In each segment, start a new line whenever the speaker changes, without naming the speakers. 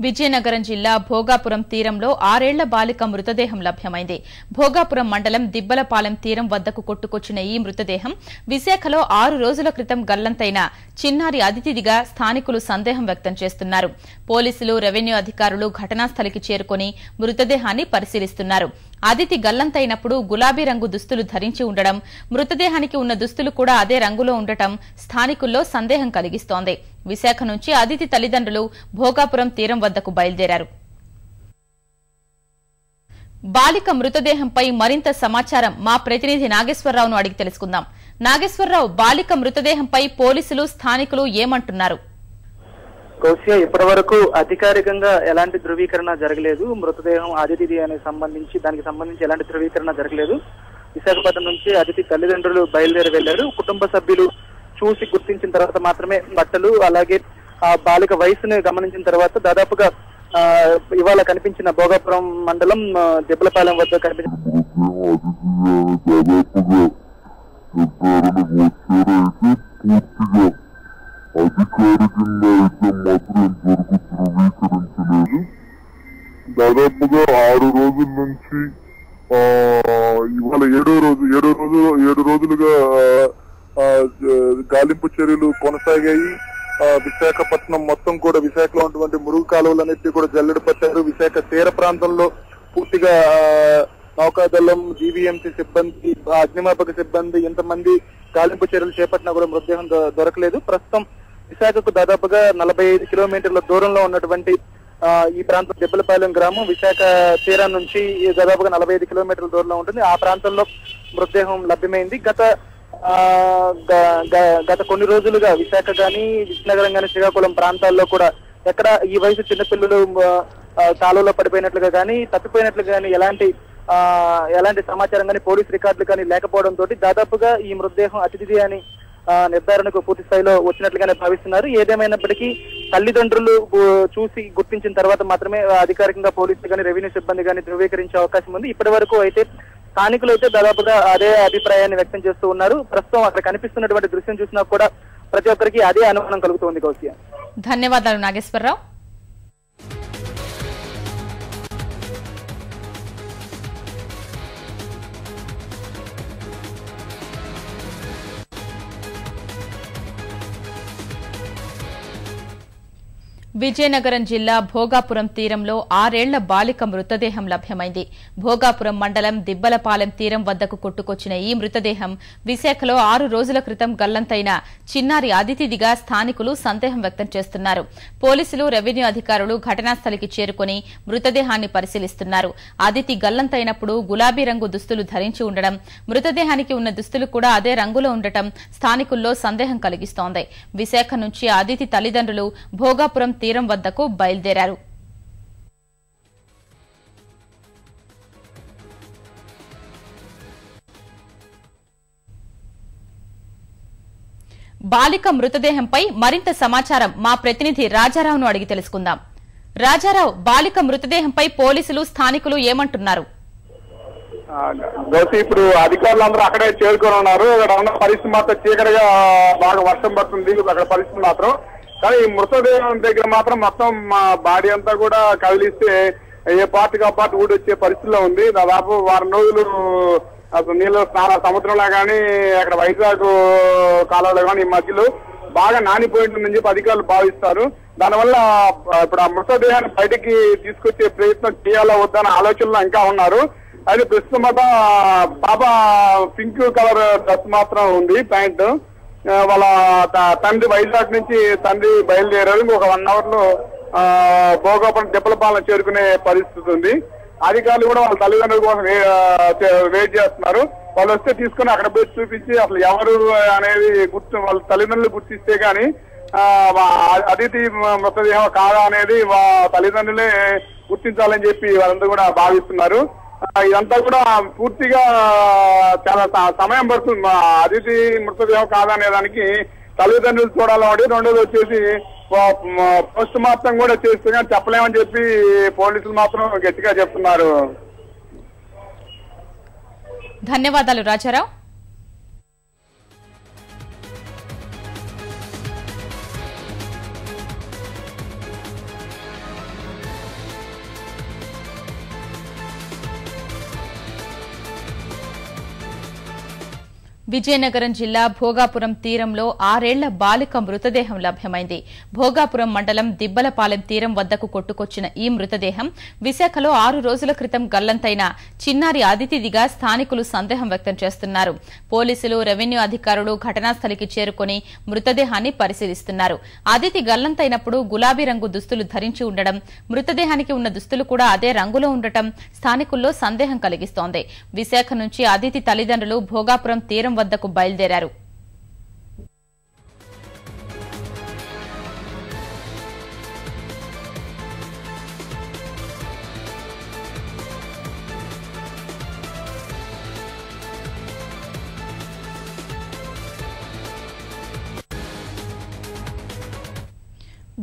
విజయనగరం జిల్లా భోగాపురం తీరంలో 6 ఏళ్ల బాలిక మృతదేహం లభ్యమైంది. భోగాపురం మండలం దిబ్బలపాలెం తీరం వద్దకు కొట్టుకొచ్చిన ఈ మృతదేహం విశాఖలో 6 రోజుల క్రితం గల్లంతైన చిన్నారి అతిథిగా స్థానికులు సందేహం వ్యక్తం చేస్తున్నారు. పోలీసులు, రెవెన్యూ అధికారులు ఘటనాస్థలికి చేరుకుని మృతదేహాన్ని పరిశీలిస్తున్నారు. అదితి గల్లంతైనప్పుడు గులాబీ రంగు దుస్తులు ధరించి ఉండడం, మృతదేహానికి ఉన్న దుస్తులు కూడా అదే రంగులో ఉండటం స్థానికుల్లో సందేహం కలిగిస్తోంది. విశాఖ నుంచి అదితి తల్లిదండ్రులు భోగాపురం తీరం వద్దకు బయలుదేరారు. బాలిక మృతదేహంపై మరింత సమాచారం మా ప్రతినిధి నాగేశ్వరరావును అడిగి తెలుసుకుందాం. నాగేశ్వరరావు, బాలిక మృతదేహంపై పోలీసులు, స్థానికులు ఏమంటున్నారు?
కౌశిక, ఇప్పటి వరకు అధికారికంగా ఎలాంటి ధృవీకరణ జరగలేదు. మృతదేహం అతిథి దానికి సంబంధించి ఎలాంటి ధృవీకరణ జరగలేదు. విశాఖపట్నం నుంచి అతిథి తల్లిదండ్రులు బయలుదేరి వెళ్లారు. కుటుంబ సభ్యులు చూసి గుర్తించిన తర్వాత మాత్రమే బట్టలు, అలాగే ఆ బాలిక వయసుని గమనించిన తర్వాత దాదాపుగా ఇవాళ కనిపించిన భోగాపురం మండలం దిబ్బలపాలెం వద్ద కనిపించిన
అధికారికంగా అయితే మాత్రం ఇంతవరకు ధృవీకరించలేదు. దాదాపుగా 6 రోజుల నుంచి ఇవాళ 7 రోజులుగా గాలింపు చర్యలు కొనసాగాయి. విశాఖపట్నం మొత్తం కూడా విశాఖలో ఉన్నటువంటి మురుగు కాలువలన్నిటి కూడా జల్లెడ పట్టారు. విశాఖ తీర ప్రాంతంలో పూర్తిగా నౌకాదళం, జీవీఎంసీ సిబ్బంది, అగ్నిమాపక సిబ్బంది ఎంతమంది గాలింపు చర్యలు చేపట్టినా కూడా మృతదేహం దొరకలేదు. ప్రస్తుతం విశాఖకు దాదాపుగా 45 కిలోమీటర్ల దూరంలో ఉన్నటువంటి ఈ ప్రాంతం దిబ్బలపాలెం గ్రామం విశాఖ తీరం నుంచి దాదాపుగా 45 కిలోమీటర్ల దూరంలో ఉంటుంది. ఆ ప్రాంతంలో మృతదేహం లభ్యమైంది. గత కొన్ని రోజులుగా విశాఖ గాని, విజయనగరం గాని, శ్రీకాకుళం ప్రాంతాల్లో కూడా ఎక్కడ ఈ వయసు చిన్నపిల్లలు కాలువలో పడిపోయినట్లుగా కానీ, తప్పిపోయినట్లుగా కానీ ఎలాంటి సమాచారం కానీ, పోలీస్ రికార్డులు కానీ లేకపోవడంతో దాదాపుగా ఈ మృతదేహం అతిథి అని నిర్ధారణకు పూర్తి స్థాయిలో వచ్చినట్లుగానే భావిస్తున్నారు. ఏదేమైనప్పటికీ తల్లిదండ్రులు చూసి గుర్తించిన తర్వాత మాత్రమే అధికారికంగా పోలీసులు కానీ, రెవెన్యూ సిబ్బంది కానీ ధృవీకరించే అవకాశం ఉంది. ఇప్పటి వరకు అయితే స్థానికులు అయితే దాదాపుగా అదే అభిప్రాయాన్ని వ్యక్తం చేస్తూ ఉన్నారు. ప్రస్తుతం అక్కడ కనిపిస్తున్నటువంటి దృశ్యం చూసినా కూడా ప్రతి ఒక్కరికి అదే అనుమానం కలుగుతోంది. కౌశిక,
ధన్యవాదాలు నాగేశ్వరరావు. విజయనగరం జిల్లా భోగాపురం తీరంలో 6 ఏళ్ల బాలిక మృతదేహం లభ్యమైంది. భోగాపురం మండలం దిబ్బలపాలెం తీరం వద్దకు కొట్టుకొచ్చిన ఈ మృతదేహం విశాఖలో 6 రోజుల క్రితం గల్లంతైన చిన్నారి అతిథిగా స్థానికులు సందేహం వ్యక్తం చేస్తున్నారు. పోలీసులు, రెవెన్యూ అధికారులు ఘటనాస్థలికి చేరుకుని మృతదేహాన్ని పరిశీలిస్తున్నారు. అదితి గల్లంతైనప్పుడు గులాబీ రంగు దుస్తులు ధరించి ఉండడం, మృతదేహానికి ఉన్న దుస్తులు కూడా అదే రంగులో ఉండటం స్థానికుల్లో సందేహం కలిగిస్తోంది. విశాఖ నుంచి అదితి తల్లిదండ్రులు భోగాపురం తీరం వద్దకు బయలుదేరారు. బాలిక మృతదేహంపై మరింత సమాచారం మా ప్రతినిధి రాజారావును అడిగి తెలుసుకుందాం. రాజారావు, బాలిక మృతదేహంపై పోలీసులు, స్థానికులు ఏమంటున్నారు?
ఇప్పుడు అధికారులు అక్కడే చేరుకొని ఉన్నారు. అక్కడ ఉన్న పరిస్థితి మాత్రం చీకటిగా బాగా వర్షం పడుతుంది. అక్కడ పరిస్థితి మాత్రం, కానీ ఈ మృతదేహం దగ్గర మాత్రం మొత్తం మా బాడీ అంతా కూడా కదిలిస్తే ఏ పార్టీకి ఆ పార్టీ ఊడొచ్చే పరిస్థితిలో ఉంది. దాదాపు 1 వారం రోజులు అసలు నీళ్ళు సముద్రంలో కానీ, అక్కడ వైజాగ్ కాలంలో కానీ ఈ మధ్యలో బాగా నానిపోయింటుందని చెప్పి అధికారులు భావిస్తారు. దానివల్ల ఇప్పుడు ఆ మృతదేహాన్ని బయటికి తీసుకొచ్చే ప్రయత్నం చేయాలా వద్దన్న ఆలోచనలో ఇంకా ఉన్నారు. అయితే ప్రస్తుతం మాత్రం పాప పింక్ కలర్ డ్రెస్ మాత్రం ఉంది, ప్యాంటు. వాళ్ళ తండ్రి వైజాగ్ నుంచి బయలుదేరారు. ఇంకొక 1 అవర్ లో భోగాపురం దిబ్బలపాలెం చేరుకునే పరిస్థితి ఉంది. అధికారులు కూడా వాళ్ళ తల్లిదండ్రుల కోసం వెయిట్ చేస్తున్నారు. వాళ్ళు వస్తే తీసుకుని అక్కడ పోయి చూపించి అసలు ఎవరు అనేది వాళ్ళ తల్లిదండ్రులు గుర్తిస్తే గానీ అతిథి మృతదేహం కాదా అనేది తల్లిదండ్రులే గుర్తించాలని చెప్పి వాళ్ళందరూ కూడా భావిస్తున్నారు. ఇదంతా కూడా పూర్తిగా చాలా సమయం పడుతుంది. అతిథి మృతదేహం కాదనే దానికి తల్లిదండ్రులు చూడాలని, రెండోది వచ్చేసి పోస్ట్ మార్టం కూడా చేస్తే కానీ చెప్పలేమని చెప్పి పోలీసులు మాత్రం గట్టిగా చెప్తున్నారు.
ధన్యవాదాలు రాజారావు. విజయనగరం జిల్లా భోగాపురం తీరంలో 6 ఏళ్ల బాలిక మృతదేహం లభ్యమైంది. భోగాపురం మండలం దిబ్బలపాలెం తీరం వద్దకు కొట్టుకొచ్చిన ఈ మృతదేహం విశాఖలో 6 రోజుల క్రితం గల్లంతైన చిన్నారి అదితిదిగా స్థానికులు సందేహం వ్యక్తం చేస్తున్నారు. పోలీసులు, రెవెన్యూ అధికారులు ఘటనాస్థలికి చేరుకుని మృతదేహాన్ని పరిశీలిస్తున్నారు. అదితి గల్లంతైనప్పుడు గులాబీ రంగు దుస్తులు ధరించి ఉండడం, మృతదేహానికి ఉన్న దుస్తులు కూడా అదే రంగులో ఉండటం స్థానికుల్లో సందేహం కలిగిస్తోంది. విశాఖ నుంచి అదితి తల్లిదండ్రులు భోగాపురం తీరం వద్దకు బయలుదేరారు.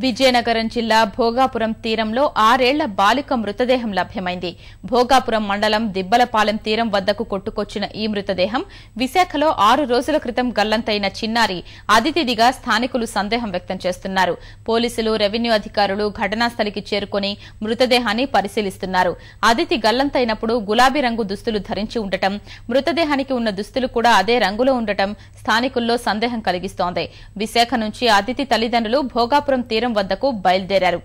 విజయనగరం జిల్లా భోగాపురం తీరంలో 6 ఏళ్ల బాలిక మృతదేహం లభ్యమైంది. భోగాపురం మండలం దిబ్బలపాలెం తీరం వద్దకు కొట్టుకొచ్చిన ఈ మృతదేహం విశాఖలో 6 రోజుల క్రితం గల్లంతైన చిన్నారి అదితిదిగా స్థానికులు సందేహం వ్యక్తం చేస్తున్నారు. పోలీసులు, రెవెన్యూ అధికారులు ఘటనాస్థలికి చేరుకుని మృతదేహాన్ని పరిశీలిస్తున్నారు. అదితి గల్లంతైనప్పుడు గులాబీ రంగు దుస్తులు ధరించి ఉండటం, మృతదేహానికి ఉన్న దుస్తులు కూడా అదే రంగులో ఉండటం స్థానికుల్లో సందేహం కలిగిస్తోంది. విశాఖ నుంచి అదితి తల్లిదండ్రులు భోగాపురం తీరం వద్దకు బయలుదేరారు.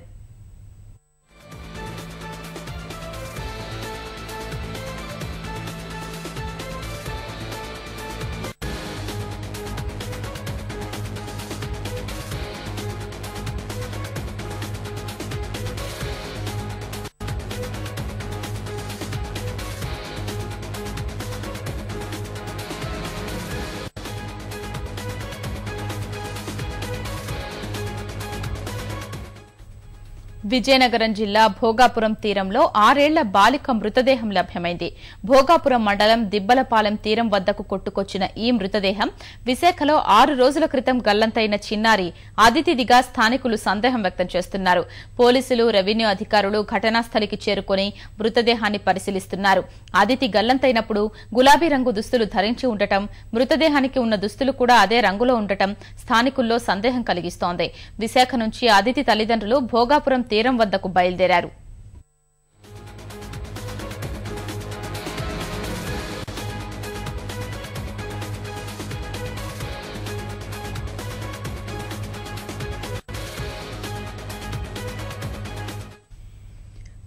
విజయనగరం జిల్లా భోగాపురం తీరంలో 6 ఏళ్ల బాలిక మృతదేహం లభ్యమైంది. భోగాపురం మండలం దిబ్బలపాలెం తీరం వద్దకు కొట్టుకొచ్చిన ఈ మృతదేహం విశాఖలో 6 రోజుల క్రితం గల్లంతైన చిన్నారి అదితిదిగా స్థానికులు సందేహం వ్యక్తం చేస్తున్నారు. పోలీసులు, రెవెన్యూ అధికారులు ఘటనాస్థలికి చేరుకుని మృతదేహాన్ని పరిశీలిస్తున్నారు. అదితి గల్లంతైనప్పుడు గులాబీ రంగు దుస్తులు ధరించి ఉండటం, మృతదేహానికి ఉన్న దుస్తులు కూడా అదే రంగులో ఉండటం స్థానికుల్లో సందేహం కలిగిస్తోంది. విశాఖ నుంచి అదితి తల్లిదండ్రులు భోగాపురం తీరం వద్దకు బయలుదేరారు.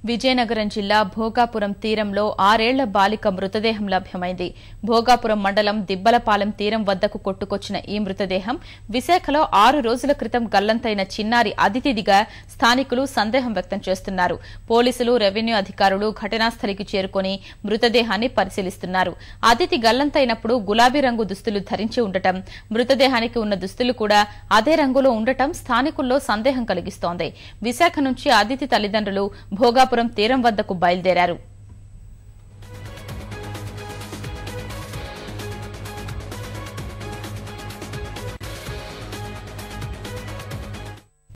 విజయనగరం జిల్లా భోగాపురం తీరంలో 6 ఏళ్ల బాలిక మృతదేహం లభ్యమైంది. భోగాపురం మండలం దిబ్బలపాలెం తీరం వద్దకు కొట్టుకొచ్చిన ఈ మృతదేహం విశాఖలో 6 రోజుల క్రితం గల్లంతైన చిన్నారి అదితిదిగా స్థానికులు సందేహం వ్యక్తం చేస్తున్నారు. పోలీసులు, రెవెన్యూ అధికారులు ఘటనాస్థలికి చేరుకుని మృతదేహాన్ని పరిశీలిస్తున్నారు. అదితి గల్లంతైనప్పుడు గులాబీ రంగు దుస్తులు ధరించి ఉండటం, మృతదేహానికి ఉన్న దుస్తులు కూడా అదే రంగులో ఉండటం స్థానికుల్లో సందేహం కలిగిస్తోంది. విశాఖ నుంచి అదితి తల్లిదండ్రులు భోగాపురం తీరం వద్దకు బయలుదేరారు.